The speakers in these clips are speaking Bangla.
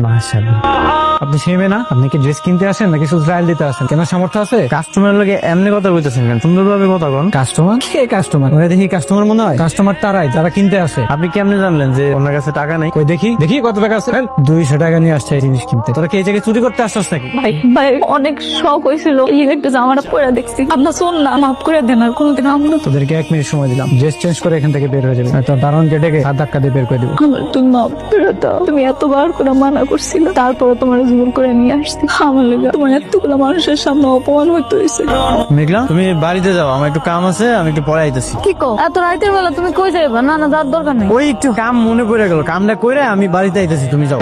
মাশাআল্লাহ। আপনি সেই মেয়ে না? আপনি কি ড্রেস কিনতে আসেন নাকি শুধু ট্রায়াল দিতে আসেন? কেনার সামর্থ্য আছে? কাস্টমারের লগে এমনি কথা বলতেছেন কেন? সুন্দরভাবে কথা বল। কাস্টমার কে? কাস্টমার ওরা দেখি কাস্টমার মনে হয়। কাস্টমার তারাই যারা কিনতে আসে। আপনি কেমনে জানলেন যে ওনার কাছে টাকা নাই? কই দেখি দেখি কত টাকা আছে। 200 টাকা নিয়ে আসছে এই জিনিস কিনতে। তোরা কি এই জায়গায় চুরি করতে আসছস নাকি? ভাই অনেক শখ হয়েছিল এই একটা জামাটা পরে দেখছি। আপনার শোন না, মাফ করে দেন, আর কোনোদিন আমরা তোদেরকে 1 মিনিট সময় দিলাম, ড্রেস চেঞ্জ করে এখান থেকে বের হয়ে যাবে। তো দারোয়ানকে ডেকে হাত ধাক্কা দিয়ে বের করে দিবো। আমার তুমি মাফ করে দাও। তুমি এতবার করে মানা করছিল, তারপরে তোমার জোর করে নিয়ে আসছি। আমার লেগে তোমার এতগুলো মানুষের সামনে অপমান হইতে হয়েছে। মেঘলা, তুমি বাড়িতে যাও, আমার একটু কাম আছে, আমি একটু পরে আইতেছি। কি কো এত রাতের বেলা তুমি কই যাইবা? না না, যার দরকার নেই। ওই একটু কাম মনে পড়ে গেল, কামটা কইরা আমি বাড়িতে আইতেছি, তুমি যাও।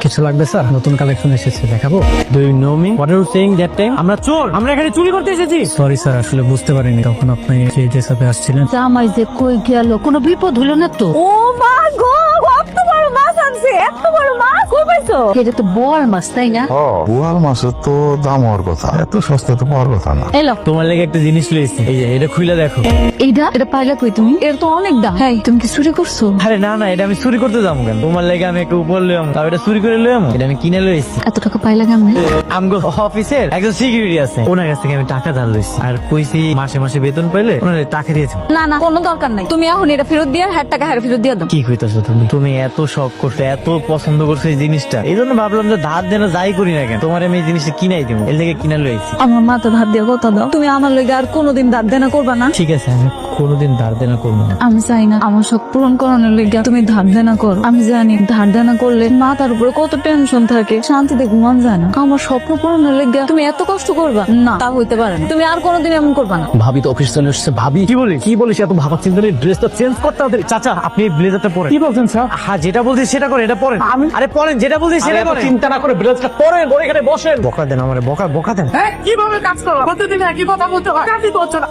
কিছু লাগবে স্যার? নতুন কালেকশন এসেছে, দেখাবো। Do you know me? What are you saying that time? আমরা চোর, আমরা এখানে চুরি করতে এসেছি। সরি স্যার, আসলে বুঝতে পারিনি তখন আপনি সেই ড্রেস আপে আসছিলেন। জামাই যে কই গেল, কোনো বিপদ হলো না তো? ও মা গো, এত বড় মাছ আনছে, এত বড় মাছ কই পাইছো? এটা তো বড় মাছ, তাই না? বোয়াল মাছের তো দাম হওয়ার কথা, এত সস্তা তো পাওয়ার কথা না। এলো তোমার লেগে একটা জিনিস লইছি, এই যে এটা খুলে দেখো। এটা পাইলা কই তুমি? এর তো অনেক দাম। হ্যাঁ, তুমি কি চুরি করছো? আরে না না, এটা আমি চুরি করতে যাবো কেন? তোমার লেগে আমি একটু উপর লইলাম, তাও এটা চুরি করে লইলাম। এটা আমি কিনে লইছি। এত টাকা পাইলা কেমনে? আমগো অফিসের একজন সিকিউরিটি আছে, ওনার কাছ থেকে আমি টাকা ধার লইছি, আর কইছি মাসে মাসে বেতন পাইলে ওনার টাকা দিয়েছে। না না, কোনো দরকার নাই। তুমি এখন এটা ফেরত দিয়ে 1,000 টাকা ফেরত দিয়ে দাও। কি কইতাছো তুমি? তুমি এত শখ করছো, এত পছন্দ করছো এই জিনিসটা, এই জন্য ভাবলাম যে ধার দেনা যাই করি না কেন তোমার আমি এই জিনিসটা কিনাই দিব, এর লেগে কিনা লইছি। আমার মাথা ধার দিয়ে কথা দাও। তুমি আমার লগে আর কোনোদিন ধার দেনা করবা না। ঠিক আছে, আমি কোনোদিন ধার দেনা করবো না। আমি চাই না আমার শখ পূরণ করানোর লেগে তুমি ধার দেনা করো। আমি জানি ধার দেনা করলে মাথার উপরে কত টেনশন থাকে, শান্তিতে ঘুমান যায় না। আমার স্বপ্ন পূরণের লেগে তুমি এত কষ্ট করবা না, তা হইতে পারে না। তুমি আর কোনোদিন এমন করবা না। ভাবি তো অফিস চলে এসেছে। ভাবি কি বলিস এত ভাবা চিন্তা নেই, ড্রেসটা চেঞ্জ করতে হবে। চাচা আপনি এই ব্লেজারটা পরেন। কি বলছেন স্যার? হ্যাঁ, যেটা বলছি সেটা করে, এটা পরেন। আরে পরেন, যেটা বলছি সেটা করেন। চিন্তা না করে ব্লেজারটা পরেন, পরে এখানে বসেন। বকা দেন আমারে, বকা দেন। কিভাবে কাজ করো? প্রতিদিন একই কথা বলতে হয়, কাজই করছো না।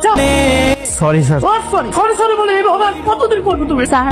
Sorry sir. সরি বলে এইভাবে কতদিন করবে তুমি? স্যার,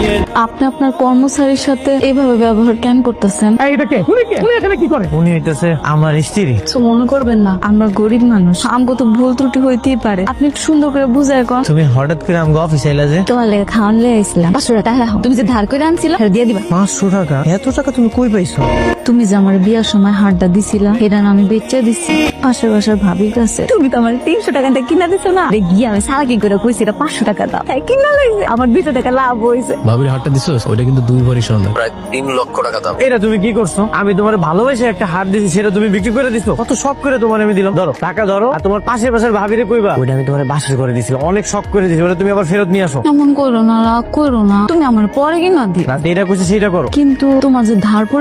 আপনি আপনার কর্মচারীর সাথে এইভাবে ব্যবহার কেন করতেছেন? এটা কে? উনি এখানে কি করে? উনি হইতেছে আমার স্ত্রী। কিছু মনে করবেন না, আমরা গরিব মানুষ, আমগো তো ভুল ত্রুটি হইতেই পারে। আপনি একটু সুন্দর করে বুঝায় কন। তুমি হঠাৎ করে আমাকে অফিসে এলে যে? তোমার লেগে খাওয়ান লেগে আইছিলাম। 500 টাকা রাখো। তুমি যে ধার করে আনছিলা সেটা দিয়ে দিবা। 500 টাকা? এত টাকা তুমি কই পাইছো? তুমি যে আমার বিয়ার সময় হাড়টা দিছিলা, এটা না আমি বেচে দিছি পাশের বাসার ভাবির কাছে। তুমি তো আমার 300 টাকা দিয়ে কিনা দিছো না? গিয়ে আমি সারা কি করে কইছি এটা 500 টাকা দাও, তাই কিনা লইছে। আমার 200 টাকা লাভ হইছে। ভাবির হাটটা দিছো, ওইটা কিন্তু 2 ভরি সোনা, প্রায় 3 লক্ষ টাকা দাম। এটা তুমি কি করছো? আমি তোমার ভালোবেসে একটা হার দিছি, সেটা তুমি বিক্রি করে দিছো। কত শখ করে তোমার আমি দিলাম। ধরো টাকা ধরো, আর তোমার পাশের পাশের ভাবিরে কইবা ওইটা আমি তোমার বাসে করে দিছিলাম, অনেক শখ করে দিছি, ওটা তুমি আবার ফেরত নিয়ে আসো। এমন করো না, রাগ করো না। তুমি আমার পরে কিনা দিও। রাতে এটা কইছি সেটা করো। কিন্তু তোমার যে ধার পড়ে